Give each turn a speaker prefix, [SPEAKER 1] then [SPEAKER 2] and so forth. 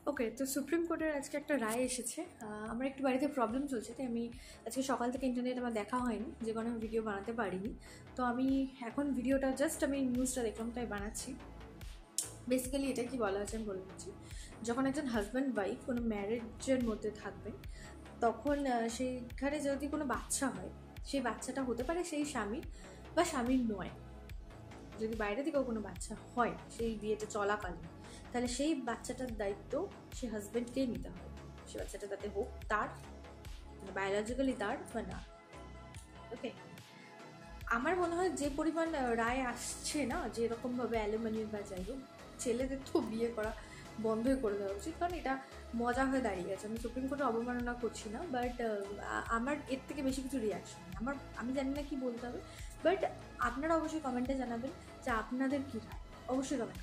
[SPEAKER 1] ওকে, তো সুপ্রিম কোর্টের আজকে একটা রায় এসেছে। আমার একটু বাড়িতে প্রবলেম চলছে, তাই আমি আজকে সকাল থেকে ইন্টারনেট আমার দেখা হয়নি, যে কারণে আমি ভিডিও বানাতে পারিনি। তো আমি এখন ভিডিওটা জাস্ট আমি নিউজটা দেখলাম তাই বানাচ্ছি। বেসিক্যালি এটা কি বলা হয়েছে আমি বলে দিচ্ছি। যখন একজন হাজব্যান্ড ওয়াইফ কোনো ম্যারেজের মধ্যে থাকবেন, তখন সেইখানে যদি কোনো বাচ্চা হয়, সেই বাচ্চাটা হতে পারে সেই স্বামীর বা স্বামীর নয়। যদি বাইরে থেকেও কোনো বাচ্চা হয় সেই বিয়েটা চলাকালীন, তাহলে সেই বাচ্চাটার দায়িত্ব সে হাজব্যান্ডকেই নিতে হবে। সে বাচ্চাটা তাতে হোক তার, বায়োলজিক্যালি তার বা না। ওকে, আমার মনে হয় যে পরিমাণ রায় আসছে না, যে এরকমভাবে অ্যালুমিনিয়াম বা যাই হোক, ছেলেদের তো বিয়ে করা বন্ধই করে দেওয়া উচিত, কারণ এটা মজা হয়ে দাঁড়িয়ে গেছে। আমি সুপ্রিম কোর্টে অবমাননা করছি না, বাট আমার এর থেকে বেশি কিছু রিয়াকশন নেই। আমি জানি না কি বলতে হবে, বাট আপনারা অবশ্যই কমেন্টে জানাবেন যে আপনাদের কী রায়, অবশ্যই কমেন্ট।